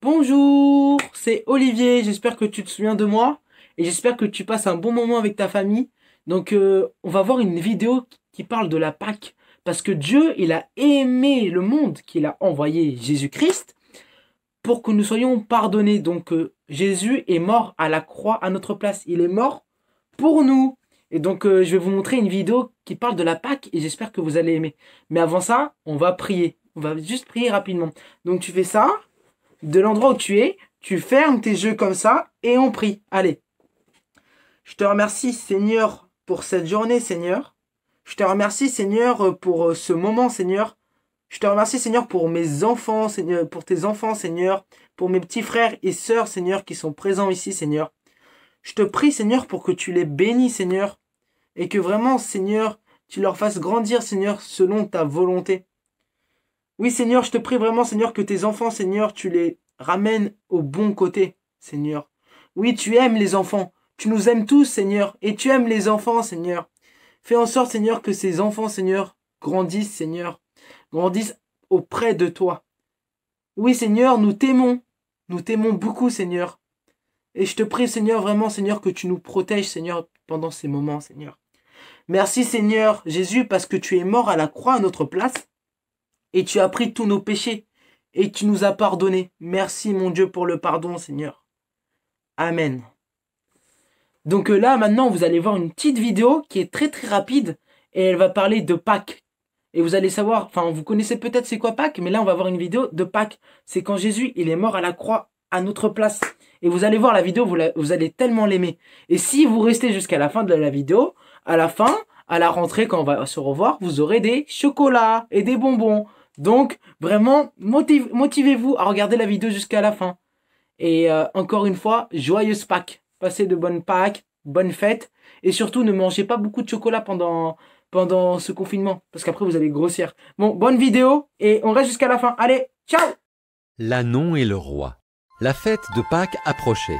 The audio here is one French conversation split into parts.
Bonjour, c'est Olivier, j'espère que tu te souviens de moi et j'espère que tu passes un bon moment avec ta famille. On va voir une vidéo qui parle de la Pâque parce que Dieu, il a aimé le monde qu'il a envoyé Jésus-Christ pour que nous soyons pardonnés. Jésus est mort à la croix à notre place, il est mort pour nous. Je vais vous montrer une vidéo qui parle de la Pâque et j'espère que vous allez aimer. Mais avant ça, on va prier. On va juste prier rapidement. Donc tu fais ça de l'endroit où tu es, tu fermes tes yeux comme ça et on prie. Allez. Je te remercie, Seigneur, pour cette journée, Seigneur. Je te remercie, Seigneur, pour ce moment, Seigneur. Je te remercie, Seigneur, pour mes enfants, Seigneur, pour tes enfants, Seigneur, pour mes petits frères et sœurs, Seigneur, qui sont présents ici, Seigneur. Je te prie, Seigneur, pour que tu les bénis, Seigneur, et que vraiment, Seigneur, tu leur fasses grandir, Seigneur, selon ta volonté. Oui, Seigneur, je te prie vraiment, Seigneur, que tes enfants, Seigneur, tu les ramènes au bon côté, Seigneur. Oui, tu aimes les enfants. Tu nous aimes tous, Seigneur, et tu aimes les enfants, Seigneur. Fais en sorte, Seigneur, que ces enfants, Seigneur, grandissent, Seigneur, grandissent auprès de toi. Oui, Seigneur, nous t'aimons. Nous t'aimons beaucoup, Seigneur. Et je te prie, Seigneur, vraiment, Seigneur, que tu nous protèges, Seigneur, pendant ces moments, Seigneur. Merci, Seigneur Jésus, parce que tu es mort à la croix à notre place et tu as pris tous nos péchés et tu nous as pardonnés. Merci, mon Dieu, pour le pardon, Seigneur. Amen. Là, maintenant, vous allez voir une petite vidéo qui est très rapide et elle va parler de Pâques. Et vous allez savoir, enfin, vous connaissez peut-être c'est quoi Pâques, mais là, on va voir une vidéo de Pâques. C'est quand Jésus, il est mort à la croix à notre place. Et vous allez voir la vidéo, vous allez tellement l'aimer. Et si vous restez jusqu'à la fin de la vidéo, à la fin, à la rentrée, quand on va se revoir, vous aurez des chocolats et des bonbons. Donc, vraiment, motivez-vous à regarder la vidéo jusqu'à la fin. Et encore une fois, joyeuse Pâques. Passez de bonnes Pâques, bonnes fêtes. Et surtout, ne mangez pas beaucoup de chocolat pendant ce confinement. Parce qu'après, vous allez grossir. Bon, bonne vidéo. Et on reste jusqu'à la fin. Allez, ciao! L'ânon et le roi. La fête de Pâques approchait.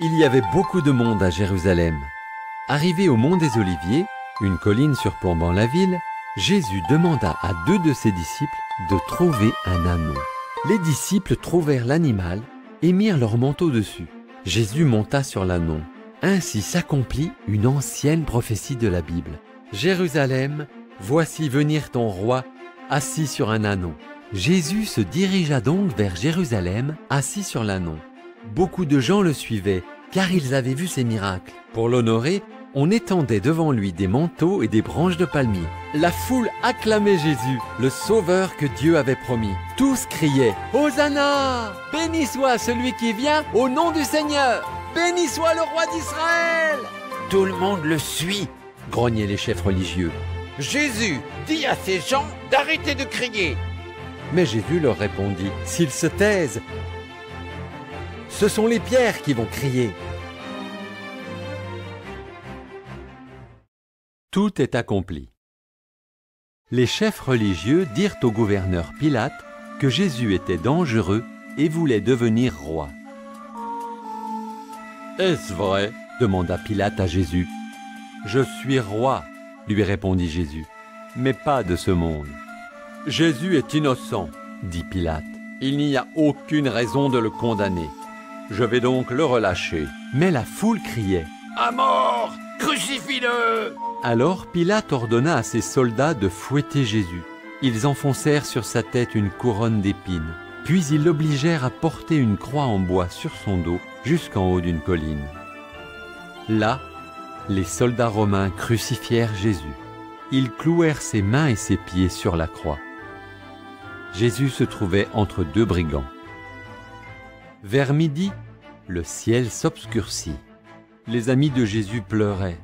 Il y avait beaucoup de monde à Jérusalem. Arrivé au mont des Oliviers, une colline surplombant la ville, Jésus demanda à 2 de ses disciples de trouver un ânon. Les disciples trouvèrent l'animal et mirent leur manteau dessus. Jésus monta sur l'ânon. Ainsi s'accomplit une ancienne prophétie de la Bible. Jérusalem, voici venir ton roi, assis sur un ânon. Jésus se dirigea donc vers Jérusalem, assis sur l'ânon. Beaucoup de gens le suivaient, car ils avaient vu ses miracles. Pour l'honorer, on étendait devant lui des manteaux et des branches de palmier. La foule acclamait Jésus, le sauveur que Dieu avait promis. Tous criaient « Hosanna ! Béni soit celui qui vient au nom du Seigneur ! Béni soit le roi d'Israël !» Tout le monde le suit, grognaient les chefs religieux. Jésus, dis à ces gens d'arrêter de crier. Mais Jésus leur répondit « S'ils se taisent, ce sont les pierres qui vont crier. » Tout est accompli. Les chefs religieux dirent au gouverneur Pilate que Jésus était dangereux et voulait devenir roi. « Est-ce vrai ?» demanda Pilate à Jésus. « Je suis roi, » lui répondit Jésus, « mais pas de ce monde. »« Jésus est innocent, » dit Pilate. « Il n'y a aucune raison de le condamner. Je vais donc le relâcher. » Mais la foule criait « À mort! Crucifie-le » Alors Pilate ordonna à ses soldats de fouetter Jésus. Ils enfoncèrent sur sa tête une couronne d'épines, puis ils l'obligèrent à porter une croix en bois sur son dos jusqu'en haut d'une colline. Là, les soldats romains crucifièrent Jésus. Ils clouèrent ses mains et ses pieds sur la croix. Jésus se trouvait entre 2 brigands. Vers midi, le ciel s'obscurcit. Les amis de Jésus pleuraient.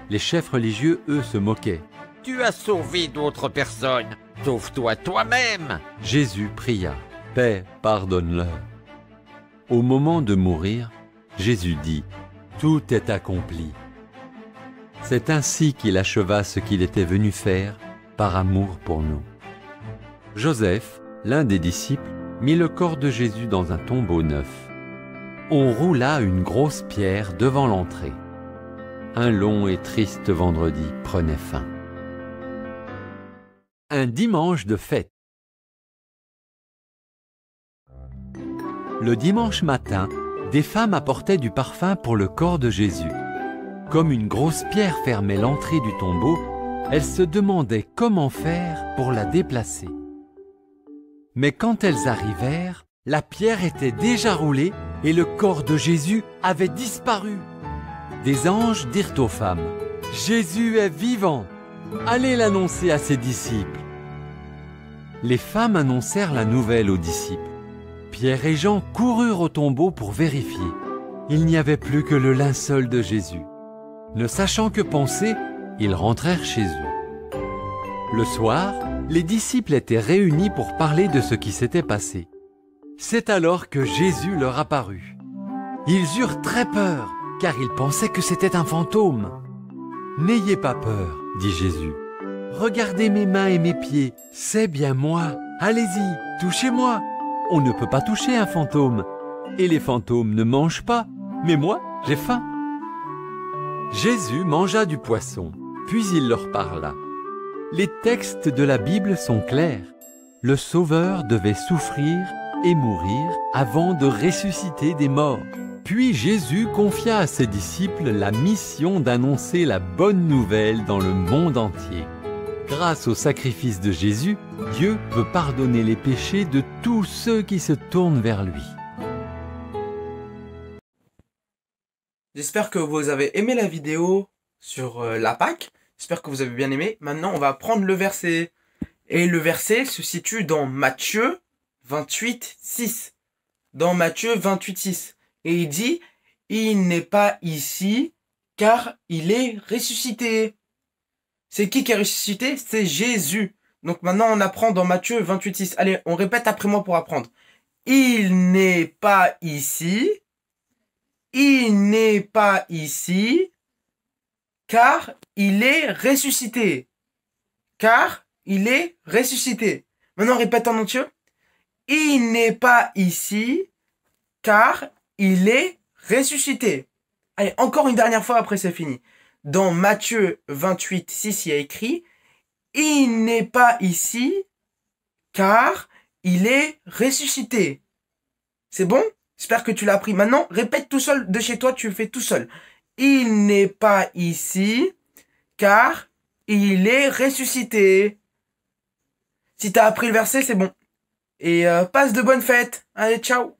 Les chefs religieux, eux, se moquaient. « Tu as sauvé d'autres personnes, sauve-toi toi-même » Jésus pria. « Père, pardonne-leur. » Au moment de mourir, Jésus dit « Tout est accompli. » C'est ainsi qu'il acheva ce qu'il était venu faire par amour pour nous. Joseph, l'un des disciples, mit le corps de Jésus dans un tombeau neuf. On roula une grosse pierre devant l'entrée. Un long et triste vendredi prenait fin. Un dimanche de fête. Le dimanche matin, des femmes apportaient du parfum pour le corps de Jésus. Comme une grosse pierre fermait l'entrée du tombeau, elles se demandaient comment faire pour la déplacer. Mais quand elles arrivèrent, la pierre était déjà roulée et le corps de Jésus avait disparu. Des anges dirent aux femmes, « Jésus est vivant! Allez l'annoncer à ses disciples. » Les femmes annoncèrent la nouvelle aux disciples. Pierre et Jean coururent au tombeau pour vérifier. Il n'y avait plus que le linceul de Jésus. Ne sachant que penser, ils rentrèrent chez eux. Le soir, les disciples étaient réunis pour parler de ce qui s'était passé. C'est alors que Jésus leur apparut. Ils eurent très peur, car ils pensaient que c'était un fantôme. « N'ayez pas peur, dit Jésus. Regardez mes mains et mes pieds, c'est bien moi. Allez-y, touchez-moi. On ne peut pas toucher un fantôme. Et les fantômes ne mangent pas, mais moi, j'ai faim. » Jésus mangea du poisson, puis il leur parla. Les textes de la Bible sont clairs. Le Sauveur devait souffrir et mourir avant de ressusciter des morts. Puis Jésus confia à ses disciples la mission d'annoncer la bonne nouvelle dans le monde entier. Grâce au sacrifice de Jésus, Dieu peut pardonner les péchés de tous ceux qui se tournent vers lui. J'espère que vous avez aimé la vidéo sur la Pâque. J'espère que vous avez bien aimé. Maintenant, on va prendre le verset. Et le verset se situe dans Matthieu 28, 6. Dans Matthieu 28, 6. Et il dit, « Il n'est pas ici, car il est ressuscité. » C'est qui est ressuscité? C'est Jésus. Donc maintenant, on apprend dans Matthieu 28, 6. Allez, on répète après moi pour apprendre. « Il n'est pas ici. Il n'est pas ici, car il est ressuscité. » Car il est ressuscité. Maintenant, répète en entier. « Il n'est pas ici, car il est ressuscité. » Allez, encore une dernière fois, après c'est fini. Dans Matthieu 28, 6, il y a écrit « Il n'est pas ici, car il est ressuscité. » C'est bon? J'espère que tu l'as appris. Maintenant, répète tout seul de chez toi, tu le fais tout seul. « Il n'est pas ici, car il est ressuscité. » Si tu as appris le verset, c'est bon. Et passe de bonnes fêtes. Allez, ciao.